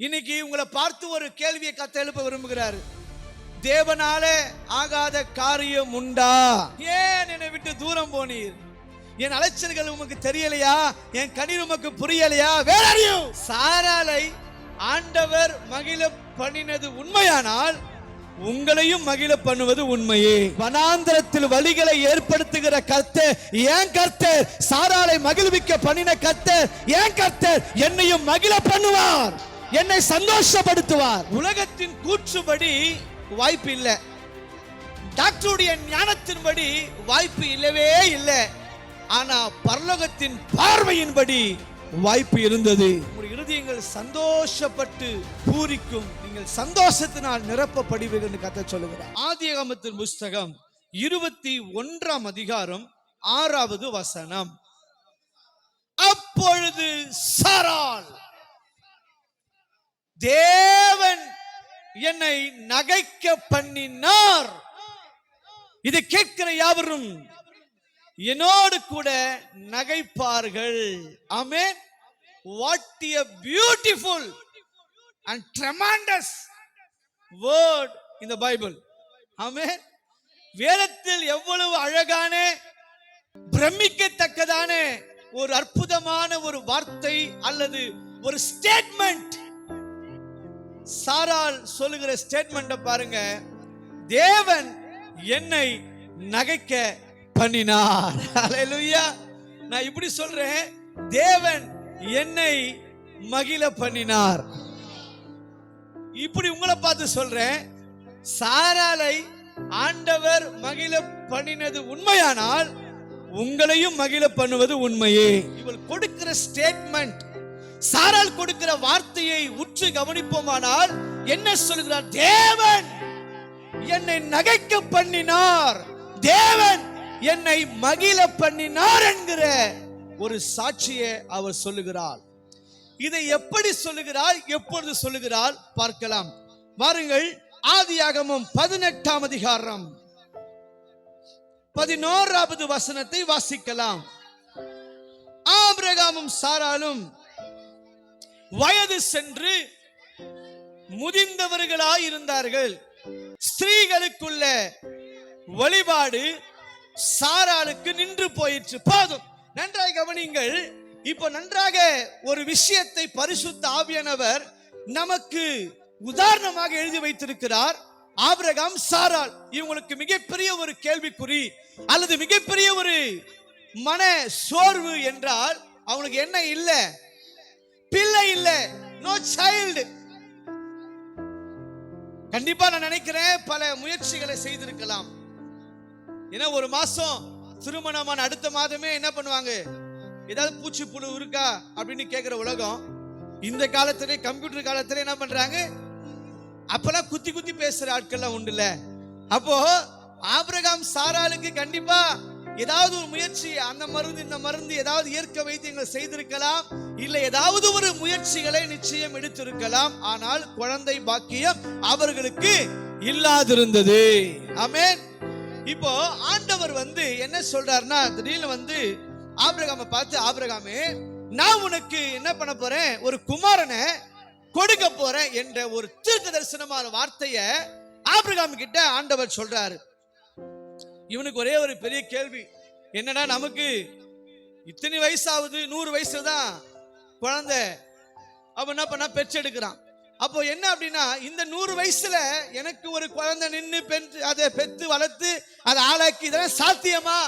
இன்னைக்கு உங்களை பார்த்து ஒரு கேள்வியை கத்த எழுப்ப விரும்புகிறாரு. தேவனாலே ஆகாத காரியம் உண்டா? ஏன் என்னை விட்டு தூரம் போனீர்? என் அலைச்சல்கள் உமக்கு தெரியலையா? என் கண்ணீர் உமக்கு புரியலையா? Where are you? சாராளை ஆண்டவர் மகிழ பண்ணினது உண்மையானால் உங்களையும் மகிழ பண்ணுவது உண்மையே. வனாந்தரத்தில் வழிகளை ஏற்படுத்துகிற கர்த்தர் ஏன் கர்த்தர்? சாராளை மகிழ்விக்க பண்ணின கர்த்தர் ஏன் கர்த்தர்? என்னையும் மகிழ பண்ணுவார், என்னை சந்தோஷப்படுத்துவார். உலகத்தின் கூற்றுப்படி வாய்ப்பு இல்லை, டாக்டருடைய ஞானத்தின்படி வாய்ப்பு இல்லவே இல்லை. ஆனா பரலோகத்தின் பார்வையின்படி வாய்ப்பு இருந்தது. ஒரு இருதயங்கள் சந்தோஷப்பட்டு பூரிக்கும், நீங்கள் சந்தோஷத்தினால் நிரப்பப்படுவீர்கள் என்று கர்த்தர் சொல்லுகிறார். ஆதியாகமத்தின் புஸ்தகம் 21ஆம் அதிகாரம் 6வது வசனம். அப்பொழுது சாராள், தேவன் என்னை நகைக்க பண்ணினார். இதை கேட்கிற யாவரும் என்னோடு கூட நகைப்பார்கள். ஆமென். What a beautiful and tremendous word in the Bible. ஆமென். வேதத்தில் எவ்வளவு அழகான, பிரமிக்கத்தக்கதான ஒரு அற்புதமான ஒரு வார்த்தை அல்லது ஒரு ஸ்டேட்மெண்ட். சாராள் சொல்லுகிற ஸ்டேட்மெண்ட பாருங்க. தேவன் என்னை நகைக்க பண்ணினார். ஹல்லேலூயா. நான் இப்படி சொல்றேன், தேவன் என்னை மகிழ பண்ணினார். இப்படி உங்களை பார்த்து சொல்றேன், சாராளை ஆண்டவர் மகிழ பண்ணினது உண்மையானால் உங்களையும் மகிழ பண்ணுவது உண்மையே. இவள் கொடுக்கிற ஸ்டேட்மெண்ட், சாராள் கொடுக்கிற வார்த்தையை உற்று கவனிப்போமானால் என்ன சொல்கிறார்? தேவன் என்னை நகைக்க பண்ணினார், தேவன் என்னை மகிழ பண்ணினார் என்கிற ஒரு சாட்சியை அவர் சொல்லுகிறார். இதை எப்படி சொல்லுகிறார், எப்பொழுது சொல்லுகிறார் பார்க்கலாம். வாருங்கள், ஆதியாகமம் 18ஆம் அதிகாரம் 11வது வசனத்தை வாசிக்கலாம். ஆபிரகாமும் சாராளும் வயது சென்று முதிர்ந்தவர்களாய் இருந்தார்கள். ஸ்திரீகளுக்குள்ள வழிபாடு சாராளுக்கு நின்று போயிற்று. போதும், நன்றாக கவனிங்கள். இப்போ நன்றாக ஒரு விஷயத்தை பரிசுத்த ஆவியானவர் நமக்கு உதாரணமாக எழுதி வைத்திருக்கிறார். ஆபிரகாம், சாராள் இவங்களுக்கு மிகப்பெரிய ஒரு கேள்விக்குறி அல்லது மிகப்பெரிய ஒரு மன சோர்வு என்றால் அவங்களுக்கு என்ன இல்ல? பிள்ளை இல்ல, நோ சைல்டு. கண்டிப்பா நான் நினைக்கிறேன் பல முயற்சிகளை செய்திருக்கலாம். ஏன்னா ஒரு மாசம் திருமணமான அடுத்த மாதமே என்ன பண்ணுவாங்க? ஏதாவது பூச்சி புழு இருக்கா அப்படின்னு கேட்கிற உலகம். இந்த காலத்திலே, கம்ப்யூட்டர் காலத்திலே என்ன பண்றாங்க? அப்பெல்லாம் குத்தி குத்தி பேசுற ஆட்கள்லாம் உண்டுல. அப்போ ஆபிரகாம் சாராளுக்கு கண்டிப்பா ஏதாவது ஒரு முயற்சி, அந்த மருந்து இந்த மருந்து, ஏதாவது இயற்கை வைத்தியங்கள் செய்திருக்கலாம், இல்ல ஏதாவது ஒரு முயற்சிகளை நிச்சயம் எடுத்திருக்கலாம். ஆனால் குழந்தை பாக்கியம் அவர்களுக்கு இல்லாதிருந்தது. ஆமென். இப்போ ஆண்டவர் என்ன சொல்றாருன்னா, திடீர்னு ஆபிரகாமை பார்த்து, ஆபிரகாமே, நான் உனக்கு என்ன பண்ண போறேன்? ஒரு குமாரனை கொடுக்க போறேன் என்ற ஒரு தீர்க்க தரிசனமான வார்த்தையை ஆபிரகாம் கிட்ட ஆண்டவர் சொல்றாரு. இவனுக்கு ஒரே ஒரு பெரிய கேள்வி என்னன்னா, நமக்கு இத்தனை வயசாவது, 100 வயசுல தான் குழந்தை. அவன் என்ன பண்ணா? பெற்றெடுக்கிறான். அப்போ என்ன அப்படின்னா, இந்த 100 வயசுல எனக்கு ஒரு குழந்தை நின்று அதை பெற்று வளர்த்து அதை ஆளாக்கி, இதெல்லாம் சாத்தியமா?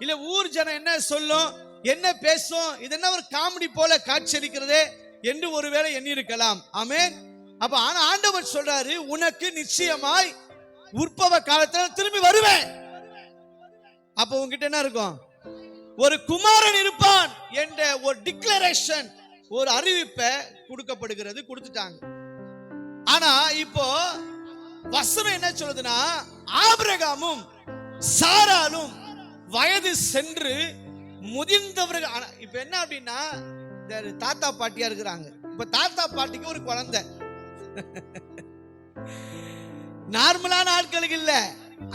இல்ல ஊர் ஜனம் என்ன சொல்லும், என்ன பேசும், இது என்ன ஒரு காமெடி போல காட்சியளிக்கிறதே என்று ஒருவேளை எண்ணி இருக்கலாம். ஆமென். அப்ப ஆனா ஆண்டவர் சொல்றாரு, உனக்கு நிச்சயமாய் உற்பவ காலத்துல திரும்பி வருவேன். அப்ப உங்ககிட்ட என்ன இருக்கும்? ஒரு குமாரன் இருப்பான் என்ற ஒரு டிக்ளரேஷன், ஒரு அறிவிப்பை கொடுக்கப்படுகிறது, கொடுத்துட்டாங்க. ஆனா இப்போ வசனம் என்ன சொல்லுதுன்னா, ஆபிரகாமும் சாராளும் வயது சென்று முதிர்ந்தவர்கள். இப்ப என்ன அப்படின்னா, தாத்தா பாட்டியா இருக்கிறாங்க. இப்ப தாத்தா பாட்டிக்கு ஒரு குழந்தை. நார்மலான ஆட்களுக்கு இல்ல.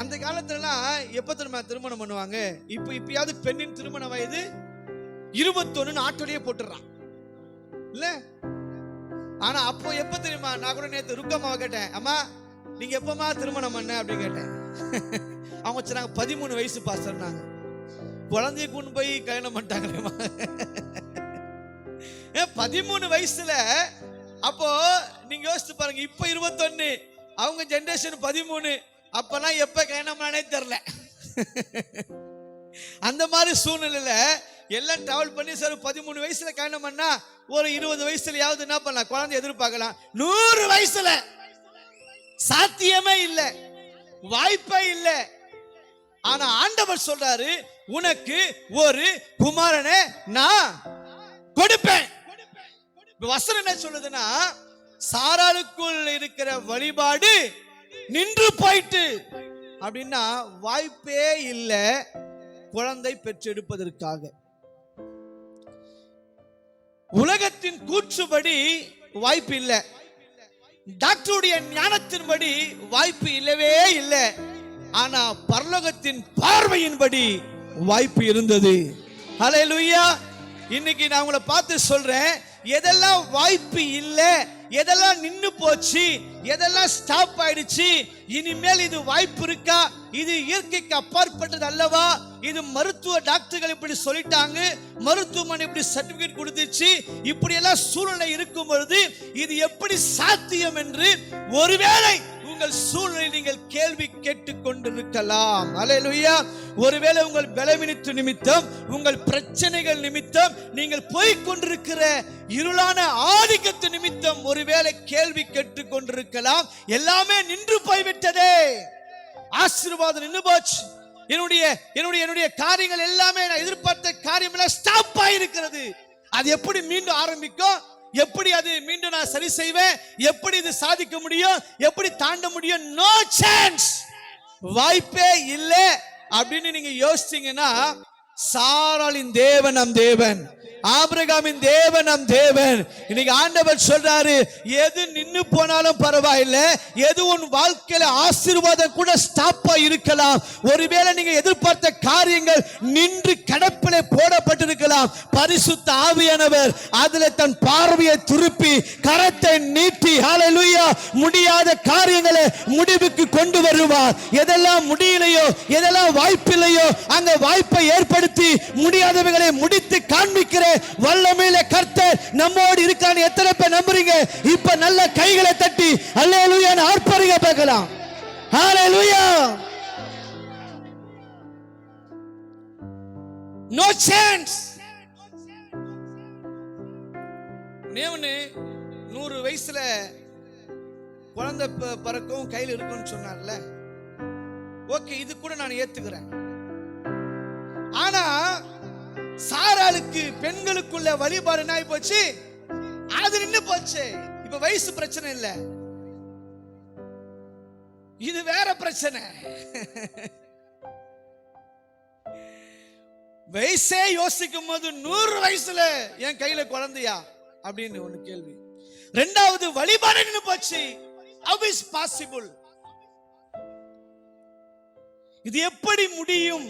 அந்த காலத்துல எப்ப திருமணம் பண்ணுவாங்க? இப்பயாவது பெண்ணின் திருமண வயது 21 ஆட்டோலயே போட்டுறான் இல்ல? ஆனா அப்போ எப்ப தெரியுமா, நான் கூட நேத்து ருக்கம்மாவை கேட்டேன், அம்மா நீங்க எப்பமா திருமணம் பண்ண அப்படின்னு கேட்டேன். அவங்க சொன்னாங்க 13 வயசு பாஸ்டர். நாங்க குழந்தைய கொண்டு போய் கல்யாணம் பண்ணிட்டாங்களேமா. 13 வயசுல. அப்போ நீங்க யோசிச்சு பாருங்க, இப்ப 21, அவங்க ஜெனரேஷன் 13. அப்பெல்லாம் எப்ப கல்யாணம் பண்ணானே தெரியல. அந்த மாதிரி சூழ்நிலையில எல்லாம் டிராவல் பண்ணி சார் 13 வயசுல கல்யாணம் பண்ணா ஒரு 20 வயசுலயாவது என்ன பண்ணலாம், குழந்தை எதிர்பார்க்கலாம். 100 வயசுல சாத்தியமே இல்லை, வாய்ப்பே இல்லை. ஆனா ஆண்டவர் சொல்றாரு, உனக்கு ஒரு குமாரனை நான் கொடுப்பேன். வசனம் என்ன சொல்லுதுன்னா, சாராளுக்குள் இருக்கிற வழிபாடு நின்று போயிட்டு அப்படின்னா வாய்ப்பே இல்லை குழந்தை பெற்றெடுப்பதற்காக. உலகத்தின் கூற்றுப்படி வாய்ப்பு இல்லை, டாக்டருடைய ஞானத்தின்படி வாய்ப்பு இல்லவே இல்லை. ஆனா பரலோகத்தின் பார்வையின்படி வாய்ப்பு இருந்தது. ஹல்லேலூயா. இன்னைக்கு நான் உங்களை பார்த்து சொல்றேன், எதெல்லாம் வாய்ப்பு இல்லை, எதெல்லாம் நின்னு போச்சு, எதெல்லாம் ஸ்டாப் ஆயிடுச்சு, இனிமேல் இது வாய்ப்பு இருக்கா? இது இயற்கைக்கு அப்பாற்பட்டது அல்லவா? இது மருத்துவ டாக்டர்கள் இப்படி சொல்லிட்டாங்க, மருத்துவமனை இப்படி சர்டிபிகேட் கொடுத்துச்சு, இப்படி எல்லாம் சூழ்நிலை இருக்கும் பொழுது இது எப்படி சாத்தியம் என்று ஒருவேளை உங்கள் சூழ்நிலை நீங்கள் கேள்வி கேட்டுக் கொண்டிருக்கலாம். அல்லேலூயா. ஒருவேளை உங்கள் பலவீனத்து நிமித்தம், உங்கள் பிரச்சனைகள் நிமித்தம், நீங்கள் போய்க் கொண்டிருக்கிற இருளான ஆதிக்கத்து நிமித்தம் ஒருவேளை கேள்வி கேட்டுக் கொண்டிருக்கலாம். எல்லாமே நின்று போய்விட்டதே, ஆசீர்வாதம் நின்று போச்சு, என்னுடைய காரியங்கள் எல்லாமே நான் எதிர்பார்த்த காரியம் எல்லாம் ஸ்டாப் ஆயிருக்கிறது, அது எப்படி மீண்டும் ஆரம்பிக்கும், எப்படி அது மீண்டும் நான் சரி செய்வேன், எப்படி இது சாதிக்க முடியும், எப்படி தாண்ட முடியும்? நோ சான்ஸ், வாய்ப்பே இல்லை அப்படின்னு நீங்க யோசிச்சீங்கன்னா, சாராளின் தேவன் நம் தேவன், ஆபிரகாமின் தேவன் நம் தேவன். இன்னைக்கு ஆண்டவர் சொல்றாரு, எது நின்னு போனாலும் பரவாயில்லை, எது உன் வாழ்க்கையில ஆசீர்வாதம் கூட ஸ்டாப்பா இருக்கலாம். ஒருவேளை நீங்க எதிர்பார்த்த காரியங்கள் நின்று கடப்பிலே போடப்பட்டிருக்கலாம். பரிசுத்த ஆவியானவர் அதுல தன் பார்வையை திருப்பி கரத்தை நீட்டி, ஹல்லேலூயா, முடியாத காரியங்களை முடிவுக்கு கொண்டு வருவார். எதெல்லாம் முடியலையோ, எதெல்லாம் வாய்ப்பில்லையோ, அங்க வாய்ப்பை ஏற்படுத்தி முடியாதவைகளை முடித்து காண்பிக்கிற வல்லமையில கர்த்தர் நம்மோடு இருக்கான்னு எத்தனை பேர் நம்புறீங்க? இப்ப நல்ல கைகளை தட்டி அல்லேலூயா ஆர்ப்பரிங்க பார்க்கலாம். ஹல்லேலூயா. No chance. நேவனே 100 வயசுல குழந்தை பிறக்கும் கையில் இருக்கும்னு சொன்னார்ல, ஓகே, இது கூட நான் ஏத்துக்கிறேன். ஆனா சாராளுக்கு பெண்களுக்குள்ள வழிபாடு என்ன ஆகி போச்சு, அது நின்னு போச்சு. இப்ப வயசு பிரச்சனை இல்ல, இது வேற பிரச்சனை. வயசே யோசிக்கும் போது 100 வயசுல என் கையில குழந்தையா அப்படின்னு ஒண்ணு கேள்வி. ரெண்டாவது, வழிபாடு நின்னு போச்சு. How is possible? இது எப்படி முடியும்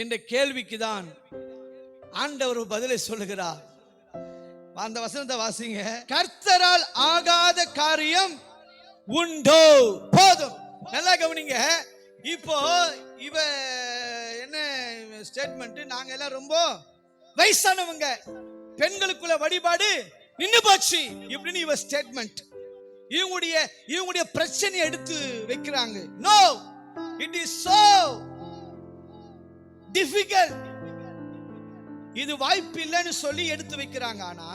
என்ற கேள்விக்கு தான் ஆண்டவர் பதிலை சொல்லுகிறார். அந்த வசனத்தை வாசிங்க. கர்த்தரால் ஆகாத காரியம் உண்டோ? போதும். நல்லா கவனிங்க. இப்போ இவ என்ன ஸ்டேட்மெண்ட், நாங்க எல்லாம் ரொம்ப வயசானவங்க, பெண்களுக்குள்ள வழிபாடு நின்னு போச்சு இப்படின்னு இவ ஸ்டேட்மெண்ட். இவங்களுடைய பிரச்சனையை எடுத்து வைக்கிறாங்க. No, it is so difficult, இது வாய்ப்பு இல்லைன்னு சொல்லி எடுத்து வைக்கிறாங்க. ஆனா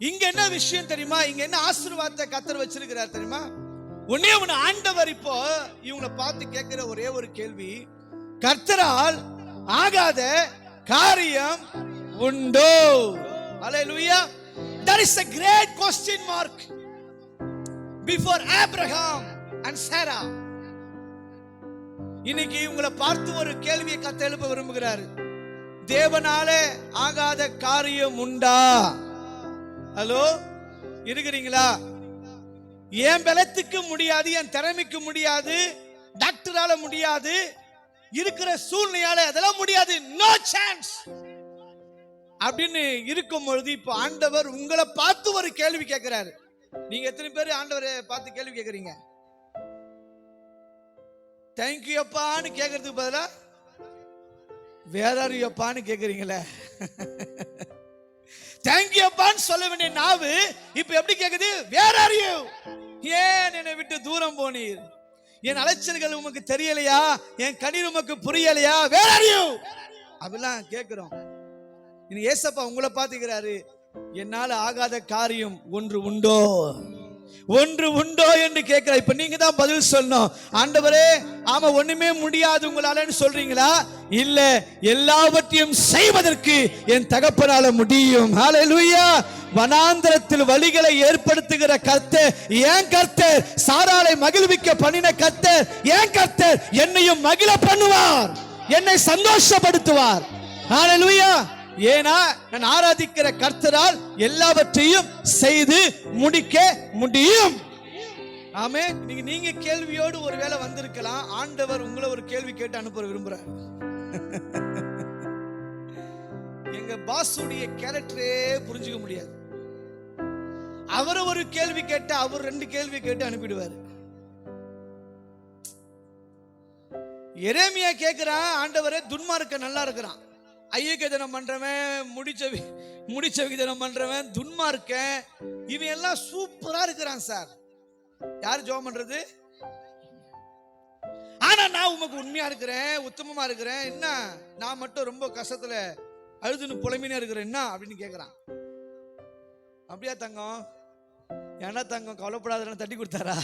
இங்க என்ன விஷயம் தெரியுமா? இங்க என்ன ஆசீர்வாதத்தை கர்த்தர் வச்சிருக்கிறார் தெரியுமா? ஒண்ணே ஒண்ணு, ஆண்டவர் இப்போ இவங்களை பார்த்து கேட்கிற ஒரே ஒரு கேள்வி, கர்த்தரால் ஆகாத காரியம் உண்டோ? ஹல்லேலூயா. There is a great question mark before Abraham and Sarah. இன்னைக்கு உங்களை பார்த்து ஒரு கேள்வியை கர்த்தர் எழுப்ப விரும்புகிறார். தேவனாலே ஆகாத காரியம் உண்டா? ஹலோ, இருக்கிறீங்களா? என் பலத்துக்கு முடியாது, என் திறமைக்கு முடியாது, டாக்டரால முடியாது, இருக்கிற சூழ்நிலையால அதெல்லாம் முடியாது. No chance. அப்படின்னு இருக்கும் பொழுது இப்போ ஆண்டவர் உங்களை பார்த்து ஒரு கேள்வி கேட்கிறாரு. நீங்க எத்தனை பேர் ஆண்டவரை பார்த்து கேள்வி கேட்கறீங்க? தேங்க்யூ அப்பான்னு கேட்கறதுக்கு பதிலா வேற அப்பான்னு கேட்கறீங்களே. தேங்க்யூ அப்பான்னு சொல்ல வேண்டிய நாவு இப்ப எப்படி கேக்குது? வேற ஏன் என்னை விட்டு தூரம் போனீர்? என் அலைச்சல்கள் உமக்கு தெரியலையா? என் கண்ணீர் உமக்கு புரியலையா? வேற அப்படிலாம் கேட்கிறோம். இனி ஏசப்பா உங்களை பார்த்துக்கிறாரு. என்னால ஆகாத காரியம் ஒன்று உண்டோ, ஒன்று உண்டோ என்று கேட்கிறார். இப்ப நீங்க தான் பதில் சொல்லணும். ஆண்டவரே, ஆமா ஒண்ணுமே முடியாது உங்களாலன்னு சொல்றீங்களா? இல்ல, எல்லாவற்றையும் செய்வதற்கு என் தகப்பனால முடியும். ஹல்லேலூயா. வனாந்தரத்தில் வழிகளை ஏற்படுத்துகிற கர்த்தர் ஏன் கர்த்தர், சாராளை மகிழ்விக்க பண்ணின கர்த்தர் ஏன் கர்த்தர் என்னையும் மகிழ பண்ணுவார், என்னை சந்தோஷப்படுத்துவார். ஹல்லேலூயா. ஏனா நான் ஆராதிக்கிற கர்த்தரால் எல்லாவற்றையும் செய்து முடிக்க முடியும். ஆமென். நீங்க கேள்வியோடு ஒருவேளை வந்திருக்கலாம். ஆண்டவர் உங்களை ஒரு கேள்வி கேட்டு அனுப்ப விரும்புறார். எங்க பாஸுடைய கேரக்டரே புரிஞ்சுக்க முடியாது. அவரை ஒரு கேள்வி கேட்டு அவர் 2 கேள்வி கேட்டு அனுப்பிடுவார். எரேமியா கேட்கிறான், ஆண்டவரே துன்மார்க்க நல்லா இருக்கிறான், ஐயக்க தினம் பண்றவன், முடிச்ச விகிதனம் பண்றவன், துன்மார்க்க, இவன் எல்லாம் சூப்பரா இருக்கிறான் சார். யாரு ஜெபம் பண்றது? ஆனா நான் உமக்கு உண்மையா இருக்கிறேன், உத்தமமா இருக்கிறேன், என்ன நான் மட்டும் ரொம்ப கஷ்டத்துல அழுதுன்னு புலம்பினே இருக்கிறேன் என்ன அப்படின்னு கேட்கிறான். அப்படியா தங்கம்? ஏன்னா தங்கம் கவலைப்படாத தட்டி கொடுத்தாரா?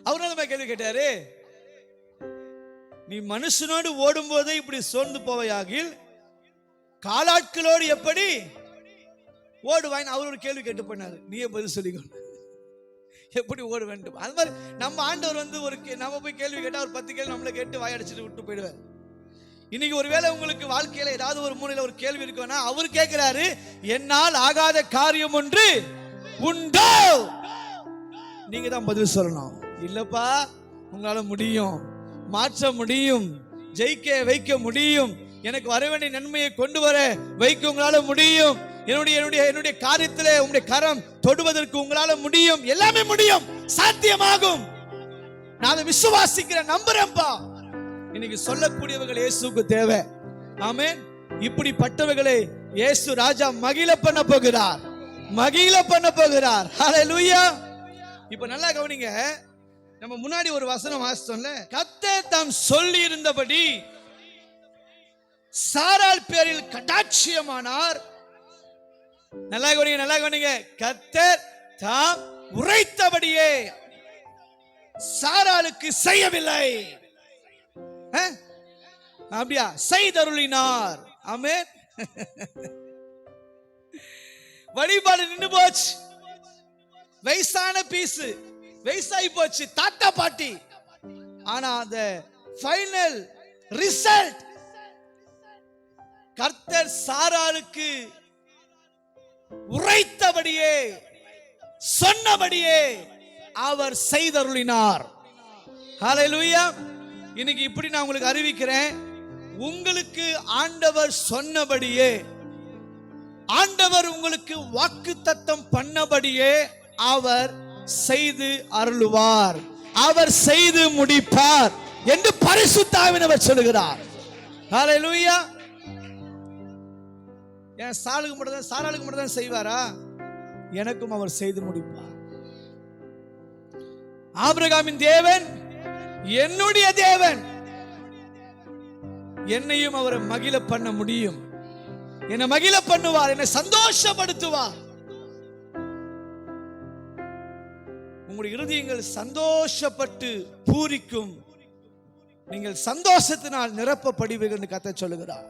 அவரு கேள்வி கேட்டாரு, நீ மனுஷனோடு ஓடும் போதே இப்படி சோர்ந்து போவையாகில் காலாட்களோடு எப்படி ஓடுவாய்? அவர் ஒரு கேள்வி கேட்டு பண்ணாரு. நீயே பதில் சொல்லிக்கணும், எப்படி ஓட வேண்டும். அது மாதிரி நம்ம ஆண்டவர் நம்ம போய் கேள்வி கேட்டா ஒரு 10 கேள்வி நம்மளை கேட்டு வாயடிச்சுட்டு விட்டு போயிடுவார். இன்னைக்கு ஒருவேளை உங்களுக்கு வாழ்க்கையில ஏதாவது ஒரு மூலையில ஒரு கேள்வி இருக்குன்னா அவர் கேட்கிறாரு, என்னால் ஆகாத காரியம் ஒன்று உண்டோ? நீங்க தான் பதில் சொல்லணும். இல்லப்பா, உங்களால முடியும், மாற்ற முடியும், ஜெயிக்க வைக்க முடியும், எனக்கு வர வேண்டிய நன்மையை கொண்டு வர வைக்க உங்களால முடியும், என்னுடைய காரியத்திலே உங்களுடைய கரம் தொடுவதற்கு உங்களால முடியும், எல்லாமே முடியும், சாத்தியமாகும், நான் விசுவாசிக்கிறேன், நம்புறேன்ப்பா. இன்னைக்கு சொல்லக்கூடியவர்கள் இயேசுக்கு தேவை. ஆமென். இப்படிப்பட்டவர்களை இயேசு ராஜா மகிழ பண்ண போகிறார், மகிழ பண்ண போகிறார். ஹல்லேலூயா. இப்ப நல்லா கவனிங்க. நம்ம முன்னாடி ஒரு வசனம் வாசித்தோம்ல, கர்த்தர் தாம் சொல்லி இருந்தபடி சாராள் பேரில் கடாட்சியமானார். நல்லா கவனிங்க, நல்லா கவனிங்க. கர்த்தர் தாம் உரைத்தபடியே சாராளுக்கு செய்யவில்லை, அப்படியா? செய்தருளினார். ஆமென். வழிபாடு நின்று போச்சு, வயசான பீஸ், வயசாகி போச்சு, தாத்தா பாட்டி. ஆனா அந்த ஃபைனல் ரிசல்ட் கர்த்தர் சாராளுக்கு உரைத்தபடியே சொன்னபடியே அவர் செய்தருளினார். ஹல்லேலூயா. இன்னைக்கு இப்படி நான் உங்களுக்கு அறிவிக்கிறேன், உங்களுக்கு ஆண்டவர் சொன்னபடியே, ஆண்டவர் உங்களுக்கு வாக்குத்தத்தம் பண்ணபடியே அவர் செய்து அருளுவார், அவர் செய்து முடிப்பார் என்று பரிசுத்த ஆவியானவர் சொல்லுகிறார். ஹல்லேலூயா. ஏன் சாராளுக்கு மட்டும் தான் செய்வாரா? எனக்கும் அவர் செய்து முடிப்பார். ஆபிரகாமின் தேவன் என்னுடைய தேவன், என்னையும் அவரை மகிழ பண்ண முடியும், என்னை மகிழ பண்ணுவார், என்னை சந்தோஷப்படுத்துவார். உங்களுடைய இருதயங்கள் சந்தோஷப்பட்டு பூரிக்கும், நீங்கள் சந்தோஷத்தினால் நிரப்பப்படுவீர்கள் என்று கர்த்தர் சொல்லுகிறார்.